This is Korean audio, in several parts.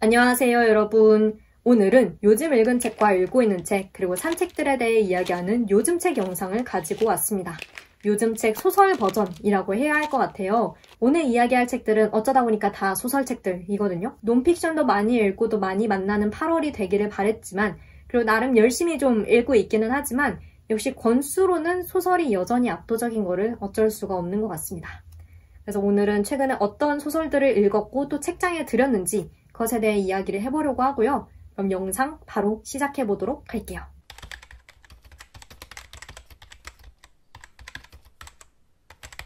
안녕하세요, 여러분. 오늘은 요즘 읽은 책과 읽고 있는 책, 그리고 산 책들에 대해 이야기하는 요즘 책 영상을 가지고 왔습니다. 요즘 책 소설 버전이라고 해야 할 것 같아요. 오늘 이야기할 책들은 어쩌다 보니까 다 소설책들이거든요. 논픽션도 많이 읽고 또 많이 만나는 8월이 되기를 바랬지만, 그리고 나름 열심히 좀 읽고 있기는 하지만 역시 권수로는 소설이 여전히 압도적인 거를 어쩔 수가 없는 것 같습니다. 그래서 오늘은 최근에 어떤 소설들을 읽었고 또 책장에 들였는지 그것에 대해 이야기를 해보려고 하고요. 그럼 영상 바로 시작해보도록 할게요.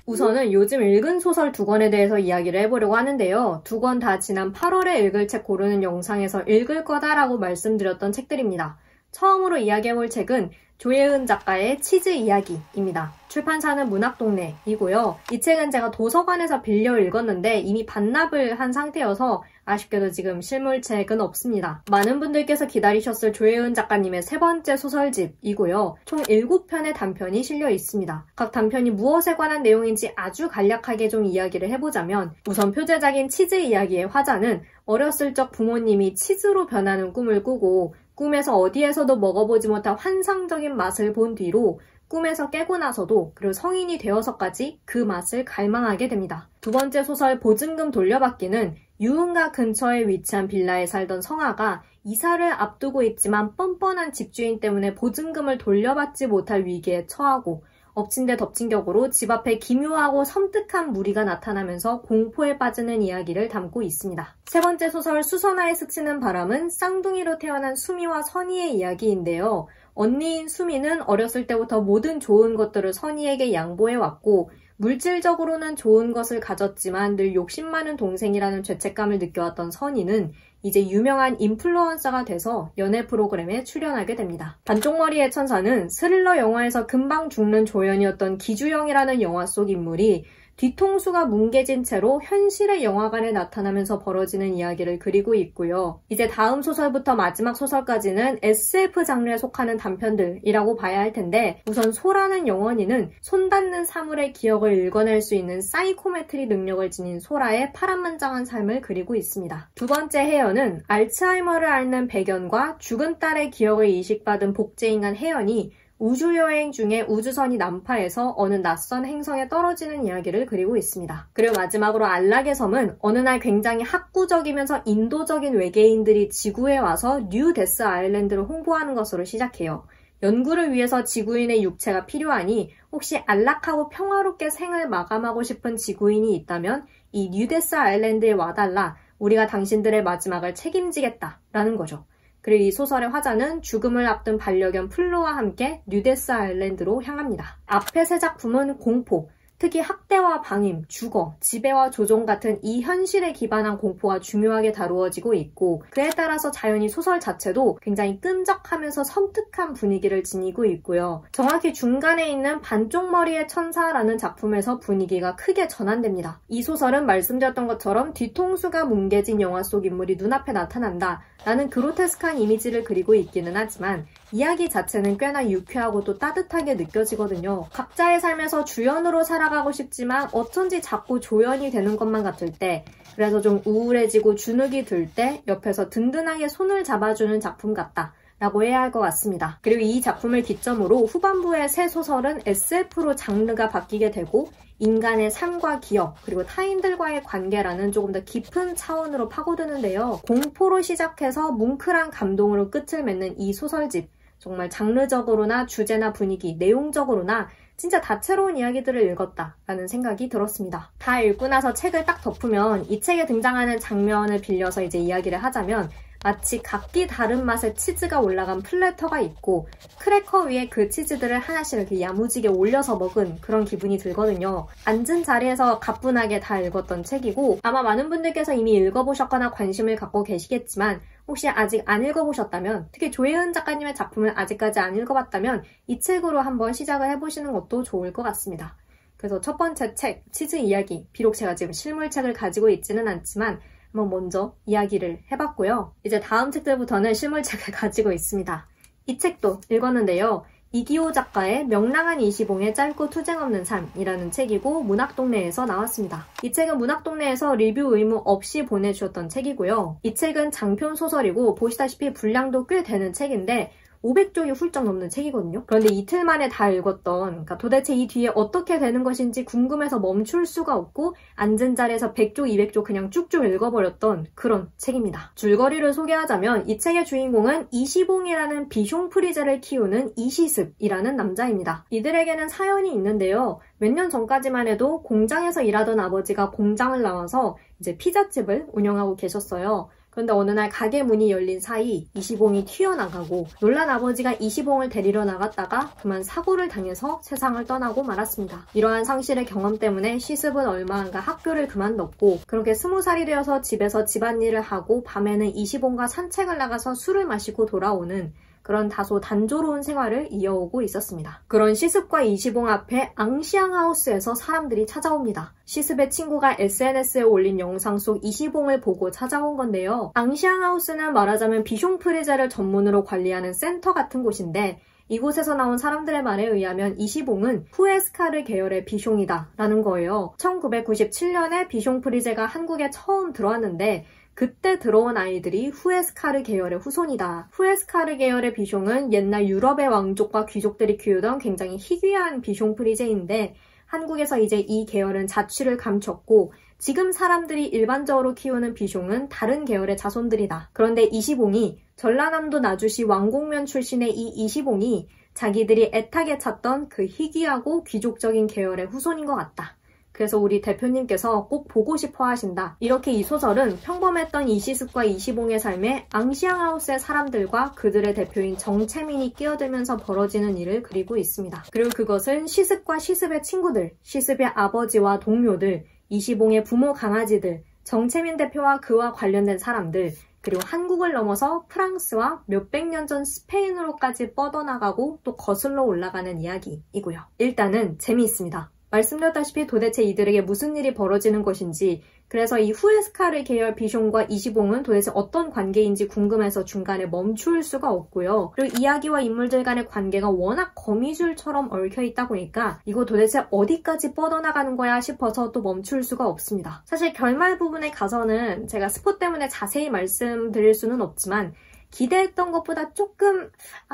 우선은 요즘 읽은 소설 2권에 대해서 이야기를 해보려고 하는데요. 2권 다 지난 8월에 읽을 책 고르는 영상에서 읽을 거다라고 말씀드렸던 책들입니다. 처음으로 이야기해볼 책은 조예은 작가의 치즈 이야기입니다. 출판사는 문학동네이고요. 이 책은 제가 도서관에서 빌려 읽었는데 이미 반납을 한 상태여서 아쉽게도 지금 실물책은 없습니다. 많은 분들께서 기다리셨을 조예은 작가님의 3번째 소설집이고요. 총 7편의 단편이 실려 있습니다. 각 단편이 무엇에 관한 내용인지 아주 간략하게 좀 이야기를 해보자면, 우선 표제작인 치즈 이야기의 화자는 어렸을 적 부모님이 치즈로 변하는 꿈을 꾸고 꿈에서 어디에서도 먹어보지 못한 환상적인 맛을 본 뒤로 꿈에서 깨고 나서도, 그리고 성인이 되어서까지 그 맛을 갈망하게 됩니다. 2번째 소설 보증금 돌려받기는 유흥가 근처에 위치한 빌라에 살던 성아가 이사를 앞두고 있지만 뻔뻔한 집주인 때문에 보증금을 돌려받지 못할 위기에 처하고 엎친 데 덮친 격으로 집 앞에 기묘하고 섬뜩한 무리가 나타나면서 공포에 빠지는 이야기를 담고 있습니다. 3번째 소설 수선화에 스치는 바람은 쌍둥이로 태어난 수미와 선희의 이야기인데요. 언니인 수미는 어렸을 때부터 모든 좋은 것들을 선희에게 양보해왔고 물질적으로는 좋은 것을 가졌지만 늘 욕심 많은 동생이라는 죄책감을 느껴왔던 선희는 이제 유명한 인플루언서가 돼서 연애 프로그램에 출연하게 됩니다. 반쪽머리의 천사는 스릴러 영화에서 금방 죽는 조연이었던 기주영이라는 영화 속 인물이 뒤통수가 뭉개진 채로 현실의 영화관에 나타나면서 벌어지는 이야기를 그리고 있고요. 이제 다음 소설부터 마지막 소설까지는 SF 장르에 속하는 단편들이라고 봐야 할 텐데, 우선 소라는 영원이는 손 닿는 사물의 기억을 읽어낼 수 있는 사이코메트리 능력을 지닌 소라의 파란만장한 삶을 그리고 있습니다. 2번째 혜연은 알츠하이머를 앓는 백연과 죽은 딸의 기억을 이식받은 복제인간 혜연이 우주여행 중에 우주선이 난파해서 어느 낯선 행성에 떨어지는 이야기를 그리고 있습니다. 그리고 마지막으로 안락의 섬은 어느 날 굉장히 학구적이면서 인도적인 외계인들이 지구에 와서 뉴 데스 아일랜드를 홍보하는 것으로 시작해요. 연구를 위해서 지구인의 육체가 필요하니 혹시 안락하고 평화롭게 생을 마감하고 싶은 지구인이 있다면 이 뉴 데스 아일랜드에 와달라, 우리가 당신들의 마지막을 책임지겠다라는 거죠. 그리고 이 소설의 화자는 죽음을 앞둔 반려견 플로와 함께 뉴데스 아일랜드로 향합니다. 앞의 3작품은 공포, 특히 학대와 방임, 주거, 지배와 조종 같은 이 현실에 기반한 공포가 중요하게 다루어지고 있고, 그에 따라서 자연히 소설 자체도 굉장히 끈적하면서 섬뜩한 분위기를 지니고 있고요. 정확히 중간에 있는 반쪽머리의 천사라는 작품에서 분위기가 크게 전환됩니다. 이 소설은 말씀드렸던 것처럼 뒤통수가 뭉개진 영화 속 인물이 눈앞에 나타난다 라는 그로테스크한 이미지를 그리고 있기는 하지만 이야기 자체는 꽤나 유쾌하고 또 따뜻하게 느껴지거든요. 각자의 삶에서 주연으로 살아가고 싶지만 어쩐지 자꾸 조연이 되는 것만 같을 때, 그래서 좀 우울해지고 주눅이 들 때 옆에서 든든하게 손을 잡아주는 작품 같다 라고 해야 할 것 같습니다. 그리고 이 작품을 기점으로 후반부의 새 소설은 SF로 장르가 바뀌게 되고 인간의 삶과 기억, 그리고 타인들과의 관계라는 조금 더 깊은 차원으로 파고드는데요. 공포로 시작해서 뭉클한 감동으로 끝을 맺는 이 소설집, 정말 장르적으로나 주제나 분위기, 내용적으로나 진짜 다채로운 이야기들을 읽었다라는 생각이 들었습니다. 다 읽고 나서 책을 딱 덮으면 이 책에 등장하는 장면을 빌려서 이제 이야기를 하자면, 마치 각기 다른 맛의 치즈가 올라간 플래터가 있고 크래커 위에 그 치즈들을 하나씩 이렇게 야무지게 올려서 먹은 그런 기분이 들거든요. 앉은 자리에서 가뿐하게 다 읽었던 책이고, 아마 많은 분들께서 이미 읽어보셨거나 관심을 갖고 계시겠지만 혹시 아직 안 읽어보셨다면, 특히 조예은 작가님의 작품을 아직까지 안 읽어봤다면 이 책으로 한번 시작을 해보시는 것도 좋을 것 같습니다. 그래서 첫 번째 책, 치즈 이야기, 비록 제가 지금 실물책을 가지고 있지는 않지만 한번 먼저 이야기를 해봤고요. 이제 다음 책들부터는 실물책을 가지고 있습니다. 이 책도 읽었는데요. 이기호 작가의 명랑한 이시봉의 짧고 투쟁 없는 삶이라는 책이고 문학동네에서 나왔습니다. 이 책은 문학동네에서 리뷰 의무 없이 보내주셨던 책이고요. 이 책은 장편 소설이고 보시다시피 분량도 꽤 되는 책인데 500쪽이 훌쩍 넘는 책이거든요. 그런데 이틀 만에 다 읽었던, 그러니까 도대체 이 뒤에 어떻게 되는 것인지 궁금해서 멈출 수가 없고 앉은 자리에서 100쪽, 200쪽 그냥 쭉쭉 읽어버렸던 그런 책입니다. 줄거리를 소개하자면 이 책의 주인공은 이시봉이라는 비숑 프리제를 키우는 이시습이라는 남자입니다. 이들에게는 사연이 있는데요. 몇 년 전까지만 해도 공장에서 일하던 아버지가 공장을 나와서 이제 피자집을 운영하고 계셨어요. 그런데 어느 날 가게 문이 열린 사이 이시봉이 튀어나가고 놀란 아버지가 이시봉을 데리러 나갔다가 그만 사고를 당해서 세상을 떠나고 말았습니다. 이러한 상실의 경험 때문에 시습은 얼마 안가 학교를 그만뒀고 그렇게 20살이 되어서 집에서 집안일을 하고 밤에는 이시봉과 산책을 나가서 술을 마시고 돌아오는 그런 다소 단조로운 생활을 이어오고 있었습니다. 그런 시습과 이시봉 앞에 앙시앙하우스에서 사람들이 찾아옵니다. 시습의 친구가 SNS에 올린 영상 속 이시봉을 보고 찾아온 건데요. 앙시앙하우스는 말하자면 비숑 프리제를 전문으로 관리하는 센터 같은 곳인데 이곳에서 나온 사람들의 말에 의하면 이시봉은 후에스카르 계열의 비숑이다 라는 거예요. 1997년에 비숑 프리제가 한국에 처음 들어왔는데 그때 들어온 아이들이 후에스카르 계열의 후손이다. 후에스카르 계열의 비숑은 옛날 유럽의 왕족과 귀족들이 키우던 굉장히 희귀한 비숑 프리제인데 한국에서 이제 이 계열은 자취를 감췄고 지금 사람들이 일반적으로 키우는 비숑은 다른 계열의 자손들이다. 그런데 이시봉이 전라남도 나주시 왕곡면 출신의 이 이시봉이 자기들이 애타게 찾던 그 희귀하고 귀족적인 계열의 후손인 것 같다. 그래서 우리 대표님께서 꼭 보고 싶어 하신다. 이렇게 이 소설은 평범했던 이시습과 이시봉의 삶에 앙시앙하우스의 사람들과 그들의 대표인 정채민이 끼어들면서 벌어지는 일을 그리고 있습니다. 그리고 그것은 시습과 시습의 친구들, 시습의 아버지와 동료들, 이시봉의 부모 강아지들, 정채민 대표와 그와 관련된 사람들, 그리고 한국을 넘어서 프랑스와 몇백 년 전 스페인으로까지 뻗어나가고 또 거슬러 올라가는 이야기이고요. 일단은 재미있습니다. 말씀드렸다시피 도대체 이들에게 무슨 일이 벌어지는 것인지, 그래서 이 후에스카르 계열 비숑과 이시봉은 도대체 어떤 관계인지 궁금해서 중간에 멈출 수가 없고요. 그리고 이야기와 인물들 간의 관계가 워낙 거미줄처럼 얽혀 있다 보니까 이거 도대체 어디까지 뻗어나가는 거야 싶어서 또 멈출 수가 없습니다. 사실 결말 부분에 가서는 제가 스포 때문에 자세히 말씀드릴 수는 없지만 기대했던 것보다 조금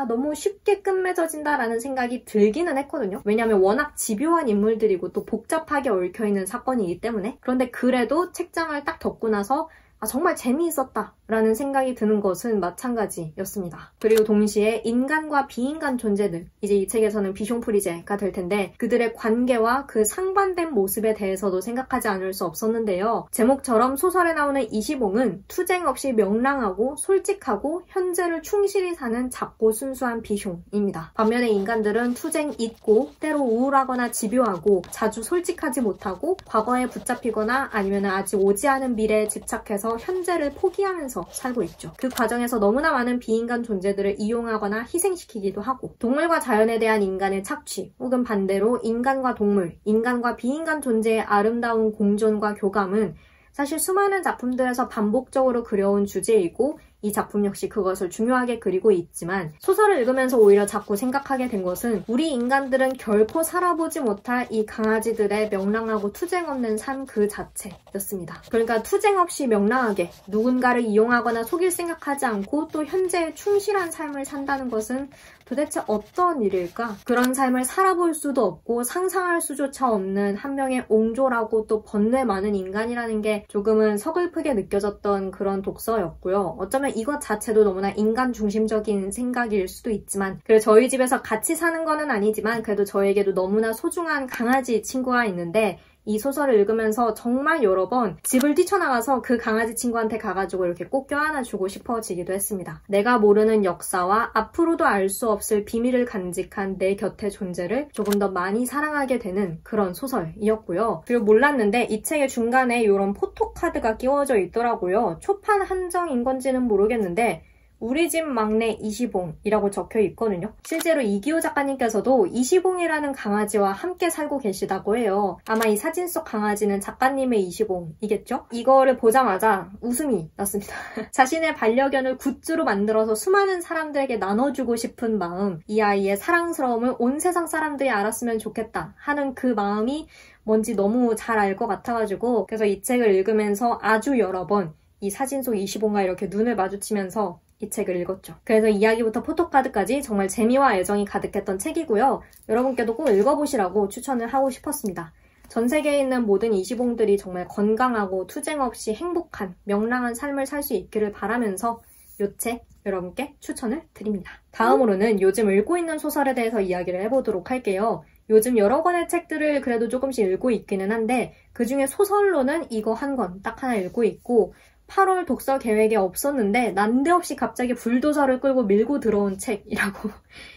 너무 쉽게 끝맺어진다라는 생각이 들기는 했거든요. 왜냐하면 워낙 집요한 인물들이고 또 복잡하게 얽혀있는 사건이기 때문에. 그런데 그래도 책장을 딱 덮고 나서 정말 재미있었다 라는 생각이 드는 것은 마찬가지였습니다. 그리고 동시에 인간과 비인간 존재들, 이제 이 책에서는 비숑 프리제가 될 텐데 그들의 관계와 그 상반된 모습에 대해서도 생각하지 않을 수 없었는데요. 제목처럼 소설에 나오는 이시봉은 투쟁 없이 명랑하고 솔직하고 현재를 충실히 사는 작고 순수한 비숑입니다. 반면에 인간들은 투쟁 있고 때로 우울하거나 집요하고 자주 솔직하지 못하고 과거에 붙잡히거나 아니면 아직 오지 않은 미래에 집착해서 현재를 포기하면서 살고 있죠. 그 과정에서 너무나 많은 비인간 존재들을 이용하거나 희생시키기도 하고 동물과 자연에 대한 인간의 착취 혹은 반대로 인간과 동물, 인간과 비인간 존재의 아름다운 공존과 교감은 사실 수많은 작품들에서 반복적으로 그려온 주제이고 이 작품 역시 그것을 중요하게 그리고 있지만 소설을 읽으면서 오히려 자꾸 생각하게 된 것은 우리 인간들은 결코 살아보지 못할 이 강아지들의 명랑하고 투쟁 없는 삶 그 자체였습니다. 그러니까 투쟁 없이 명랑하게 누군가를 이용하거나 속일 생각하지 않고 또 현재에 충실한 삶을 산다는 것은 도대체 어떤 일일까? 그런 삶을 살아볼 수도 없고 상상할 수조차 없는 한 명의 옹졸하고 또 번뇌 많은 인간이라는 게 조금은 서글프게 느껴졌던 그런 독서였고요. 어쩌면 이것 자체도 너무나 인간 중심적인 생각일 수도 있지만 그래 저희 집에서 같이 사는 거는 아니지만 그래도 저에게도 너무나 소중한 강아지 친구가 있는데 이 소설을 읽으면서 정말 여러 번 집을 뛰쳐나가서 그 강아지 친구한테 가가지고 이렇게 꼭 껴안아주고 싶어지기도 했습니다. 내가 모르는 역사와 앞으로도 알 수 없을 비밀을 간직한 내 곁의 존재를 조금 더 많이 사랑하게 되는 그런 소설이었고요. 그리고 몰랐는데 이 책의 중간에 이런 포토카드가 끼워져 있더라고요. 초판 한정인 건지는 모르겠는데 우리 집 막내 이시봉이라고 적혀 있거든요. 실제로 이기호 작가님께서도 이시봉이라는 강아지와 함께 살고 계시다고 해요. 아마 이 사진 속 강아지는 작가님의 이시봉이겠죠? 이거를 보자마자 웃음이 났습니다. 자신의 반려견을 굿즈로 만들어서 수많은 사람들에게 나눠주고 싶은 마음, 이 아이의 사랑스러움을 온 세상 사람들이 알았으면 좋겠다 하는 그 마음이 뭔지 너무 잘 알 것 같아가지고, 그래서 이 책을 읽으면서 아주 여러 번 이 사진 속 이시봉과 이렇게 눈을 마주치면서 이 책을 읽었죠. 그래서 이야기부터 포토카드까지 정말 재미와 애정이 가득했던 책이고요. 여러분께도 꼭 읽어보시라고 추천을 하고 싶었습니다. 전 세계에 있는 모든 이시봉들이 정말 건강하고 투쟁 없이 행복한 명랑한 삶을 살 수 있기를 바라면서 이 책 여러분께 추천을 드립니다. 다음으로는 요즘 읽고 있는 소설에 대해서 이야기를 해보도록 할게요. 요즘 여러 권의 책들을 그래도 조금씩 읽고 있기는 한데 그중에 소설로는 이거 한 권 딱 하나 읽고 있고 8월 독서 계획에 없었는데 난데없이 갑자기 불도저를 끌고 밀고 들어온 책이라고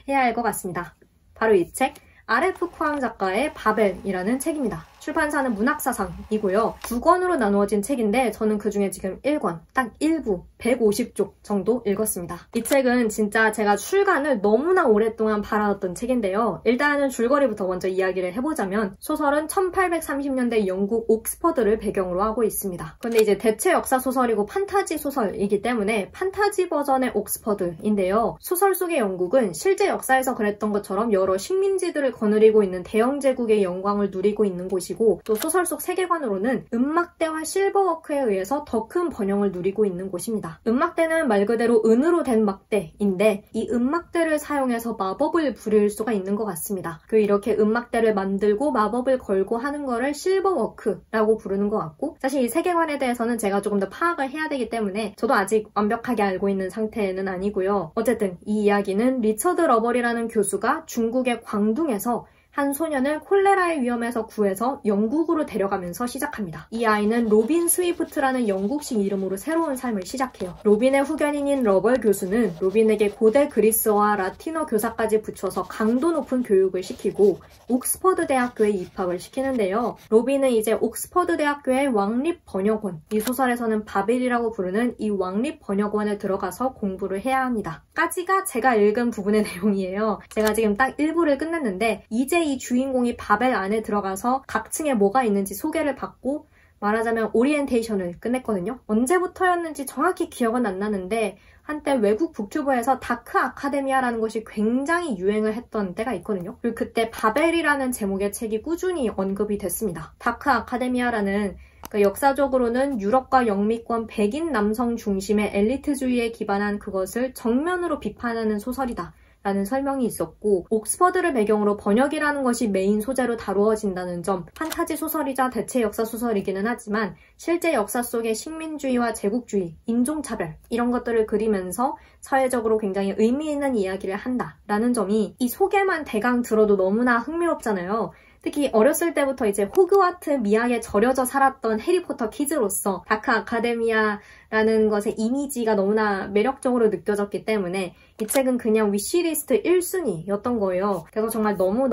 해야 할 것 같습니다. 바로 이 책, RF 쿠앙 작가의 바벨이라는 책입니다. 출판사는 문학사상이고요. 2권으로 나누어진 책인데 저는 그중에 지금 1권, 딱 1부, 150쪽 정도 읽었습니다. 이 책은 진짜 제가 출간을 너무나 오랫동안 바라왔던 책인데요. 일단은 줄거리부터 먼저 이야기를 해보자면 소설은 1830년대 영국 옥스퍼드를 배경으로 하고 있습니다. 근데 이제 대체 역사 소설이고 판타지 소설이기 때문에 판타지 버전의 옥스퍼드인데요. 소설 속의 영국은 실제 역사에서 그랬던 것처럼 여러 식민지들을 거느리고 있는 대영 제국의 영광을 누리고 있는 곳이고 또 소설 속 세계관으로는 음막대와 실버워크에 의해서 더 큰 번영을 누리고 있는 곳입니다. 음막대는 말 그대로 은으로 된 막대인데 이 음막대를 사용해서 마법을 부릴 수가 있는 것 같습니다. 이렇게 음막대를 만들고 마법을 걸고 하는 거를 실버워크라고 부르는 것 같고 사실 이 세계관에 대해서는 제가 조금 더 파악을 해야 되기 때문에 저도 아직 완벽하게 알고 있는 상태는 아니고요. 어쨌든 이 이야기는 리처드 러벌이라는 교수가 중국의 광둥에서 한 소년을 콜레라의 위험에서 구해서 영국으로 데려가면서 시작합니다. 이 아이는 로빈 스위프트라는 영국식 이름으로 새로운 삶을 시작해요. 로빈의 후견인인 러벌 교수는 로빈에게 고대 그리스어와 라틴어 교사까지 붙여서 강도 높은 교육을 시키고 옥스퍼드 대학교에 입학을 시키는데요. 로빈은 이제 옥스퍼드 대학교의 왕립 번역원, 이 소설에서는 바벨이라고 부르는 이 왕립 번역원에 들어가서 공부를 해야 합니다. 까지가 제가 읽은 부분의 내용이에요. 제가 지금 딱 1부를 끝냈는데 이제 이 주인공이 바벨 안에 들어가서 각 층에 뭐가 있는지 소개를 받고 말하자면 오리엔테이션을 끝냈거든요. 언제부터였는지 정확히 기억은 안 나는데 한때 외국 북튜브에서 다크 아카데미아라는 것이 굉장히 유행을 했던 때가 있거든요. 그리고 그때 바벨이라는 제목의 책이 꾸준히 언급이 됐습니다. 다크 아카데미아라는 역사적으로는 유럽과 영미권 백인 남성 중심의 엘리트주의에 기반한 그것을 정면으로 비판하는 소설이다 라는 설명이 있었고 옥스퍼드를 배경으로 번역이라는 것이 메인 소재로 다루어진다는 점, 판타지 소설이자 대체 역사 소설이기는 하지만 실제 역사 속의 식민주의와 제국주의, 인종차별 이런 것들을 그리면서 사회적으로 굉장히 의미 있는 이야기를 한다라는 점이 이 소개만 대강 들어도 너무나 흥미롭잖아요. 특히 어렸을 때부터 이제 호그와트 미학에 절여져 살았던 해리포터 키즈로서 다크 아카데미아라는 것의 이미지가 너무나 매력적으로 느껴졌기 때문에 이 책은 그냥 위시리스트 1순위였던 거예요. 그래서 정말 너무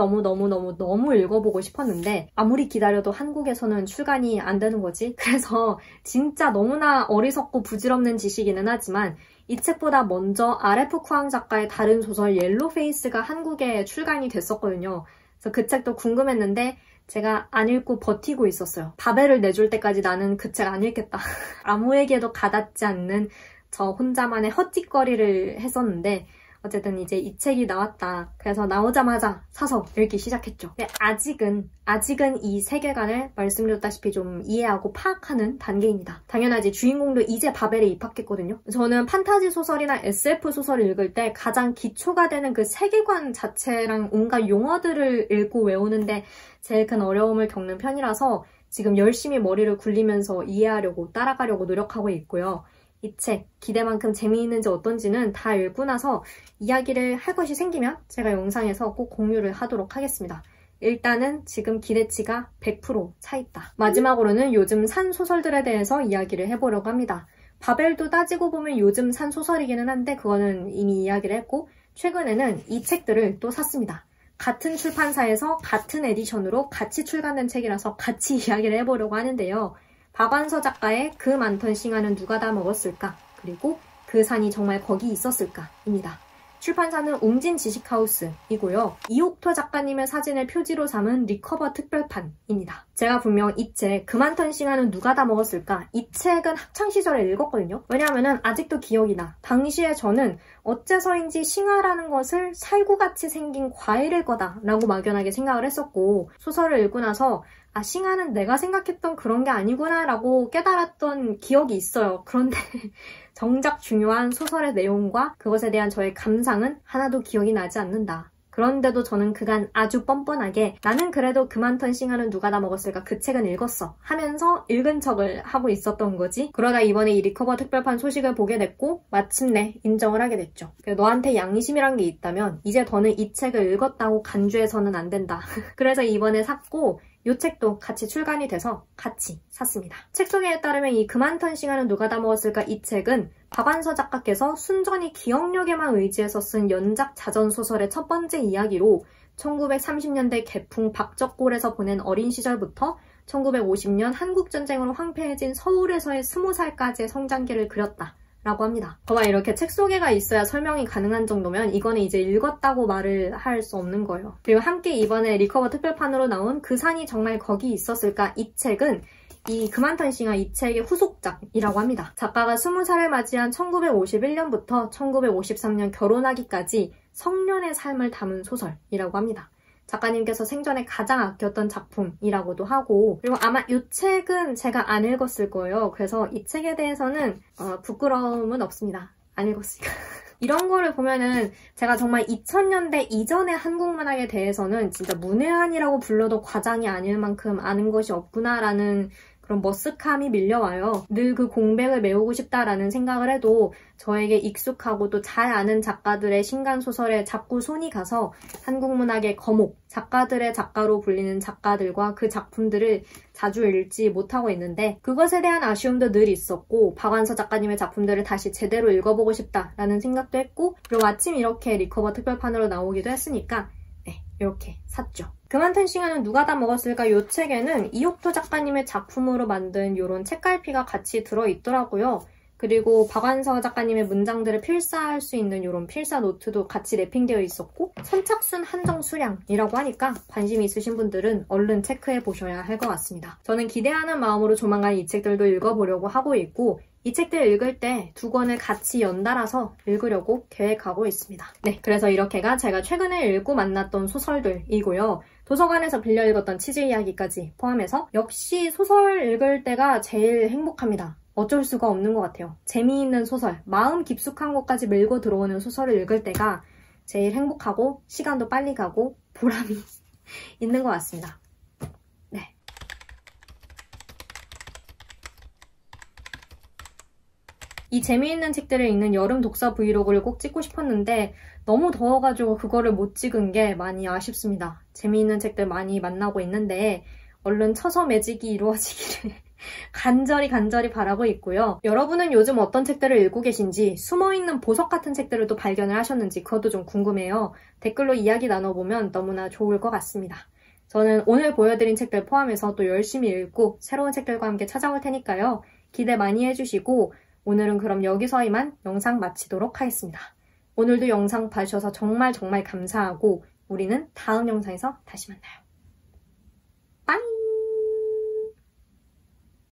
읽어보고 싶었는데 아무리 기다려도 한국에서는 출간이 안 되는 거지. 그래서 진짜 너무나 어리석고 부질없는 짓이기는 하지만 이 책보다 먼저 RF 쿠앙 작가의 다른 소설 옐로페이스가 한국에 출간이 됐었거든요. 그래서 그 책도 궁금했는데 제가 안 읽고 버티고 있었어요. 바벨을 내줄 때까지 나는 그 책 안 읽겠다. 아무에게도 가닿지 않는 저 혼자만의 헛짓거리를 했었는데 어쨌든 이제 이 책이 나왔다. 그래서 나오자마자 사서 읽기 시작했죠. 근데 아직은 이 세계관을 말씀드렸다시피 좀 이해하고 파악하는 단계입니다. 당연하지 주인공도 이제 바벨에 입학했거든요. 저는 판타지 소설이나 SF 소설을 읽을 때 가장 기초가 되는 그 세계관 자체랑 온갖 용어들을 읽고 외우는데 제일 큰 어려움을 겪는 편이라서 지금 열심히 머리를 굴리면서 이해하려고 따라가려고 노력하고 있고요. 이 책 기대만큼 재미있는지 어떤지는 다 읽고 나서 이야기를 할 것이 생기면 제가 영상에서 꼭 공유를 하도록 하겠습니다. 일단은 지금 기대치가 100% 차있다. 마지막으로는 요즘 산 소설들에 대해서 이야기를 해보려고 합니다. 바벨도 따지고 보면 요즘 산 소설이기는 한데 그거는 이미 이야기를 했고 최근에는 이 책들을 또 샀습니다. 같은 출판사에서 같은 에디션으로 같이 출간된 책이라서 같이 이야기를 해보려고 하는데요. 박완서 작가의 그 많던 싱아는 누가 다 먹었을까? 그리고 그 그 산이 정말 거기 있었을까입니다. 출판사는 웅진 지식하우스이고요. 이옥토 작가님의 사진을 표지로 삼은 리커버 특별판입니다. 제가 분명 이 책 그만턴 싱하는 누가 다 먹었을까? 이 책은 학창시절에 읽었거든요. 왜냐하면 아직도 기억이 나. 당시에 저는 어째서인지 싱하라는 것을 살구같이 생긴 과일일 거다라고 막연하게 생각을 했었고, 소설을 읽고 나서 싱하는 내가 생각했던 그런 게 아니구나 라고 깨달았던 기억이 있어요. 그런데 정작 중요한 소설의 내용과 그것에 대한 저의 감상은 하나도 기억이 나지 않는다. 그런데도 저는 그간 아주 뻔뻔하게 나는 그래도 그만턴 싱하는 누가 다 먹었을까 그 책은 읽었어 하면서 읽은 척을 하고 있었던 거지. 그러다 이번에 이 리커버 특별판 소식을 보게 됐고 마침내 인정을 하게 됐죠. 너한테 양심이란 게 있다면 이제 더는 이 책을 읽었다고 간주해서는 안 된다. 그래서 이번에 샀고 이 책도 같이 출간이 돼서 같이 샀습니다. 책 소개에 따르면 이 그만턴 싱하는 누가 다 먹었을까 이 책은 박완서 작가께서 순전히 기억력에만 의지해서 쓴 연작 자전소설의 첫 번째 이야기로 1930년대 개풍 박적골에서 보낸 어린 시절부터 1950년 한국전쟁으로 황폐해진 서울에서의 20살까지의 성장기를 그렸다. 라고 합니다. 봐봐, 이렇게 책 소개가 있어야 설명이 가능한 정도면 이거는 이제 읽었다고 말을 할 수 없는 거예요. 그리고 함께 이번에 리커버 특별판으로 나온 그 산이 정말 거기 있었을까 이 책은 이 그만턴 싱하 이 책의 후속작이라고 합니다. 작가가 20살을 맞이한 1951년부터 1953년 결혼하기까지 성년의 삶을 담은 소설이라고 합니다. 작가님께서 생전에 가장 아꼈던 작품이라고도 하고, 그리고 아마 이 책은 제가 안 읽었을 거예요. 그래서 이 책에 대해서는 부끄러움은 없습니다. 안 읽었으니까. 이런 거를 보면은 제가 정말 2000년대 이전의 한국 문학에 대해서는 진짜 문외한이라고 불러도 과장이 아닐 만큼 아는 것이 없구나라는 그런 머쓱함이 밀려와요. 늘 그 공백을 메우고 싶다라는 생각을 해도 저에게 익숙하고 또 잘 아는 작가들의 신간소설에 자꾸 손이 가서 한국 문학의 거목, 작가들의 작가로 불리는 작가들과 그 작품들을 자주 읽지 못하고 있는데 그것에 대한 아쉬움도 늘 있었고 박완서 작가님의 작품들을 다시 제대로 읽어보고 싶다라는 생각도 했고 그리고 마침 이렇게 리커버 특별판으로 나오기도 했으니까 이렇게 샀죠. 그만턴 싱하는 누가 다 먹었을까 이 책에는 이옥토 작가님의 작품으로 만든 이런 책갈피가 같이 들어있더라고요. 그리고 박완서 작가님의 문장들을 필사할 수 있는 이런 필사 노트도 같이 랩핑되어 있었고 선착순 한정 수량이라고 하니까 관심 있으신 분들은 얼른 체크해 보셔야 할 것 같습니다. 저는 기대하는 마음으로 조만간 이 책들도 읽어보려고 하고 있고 이 책들 읽을 때 두 권을 같이 연달아서 읽으려고 계획하고 있습니다. 네, 그래서 이렇게가 제가 최근에 읽고 만났던 소설들이고요. 도서관에서 빌려 읽었던 치즈 이야기까지 포함해서 역시 소설 읽을 때가 제일 행복합니다. 어쩔 수가 없는 것 같아요. 재미있는 소설, 마음 깊숙한 곳까지 밀고 들어오는 소설을 읽을 때가 제일 행복하고 시간도 빨리 가고 보람이 있는 것 같습니다. 네. 이 재미있는 책들을 읽는 여름 독서 브이로그를 꼭 찍고 싶었는데 너무 더워가지고 그거를 못 찍은 게 많이 아쉽습니다. 재미있는 책들 많이 만나고 있는데 얼른 처서 매직이 이루어지기를 간절히 바라고 있고요. 여러분은 요즘 어떤 책들을 읽고 계신지 숨어있는 보석 같은 책들을 또 발견을 하셨는지 그것도 좀 궁금해요. 댓글로 이야기 나눠보면 너무나 좋을 것 같습니다. 저는 오늘 보여드린 책들 포함해서 또 열심히 읽고 새로운 책들과 함께 찾아올 테니까요. 기대 많이 해주시고 오늘은 그럼 여기서 이만 영상 마치도록 하겠습니다. 오늘도 영상 봐주셔서 정말 감사하고 우리는 다음 영상에서 다시 만나요. 빠이!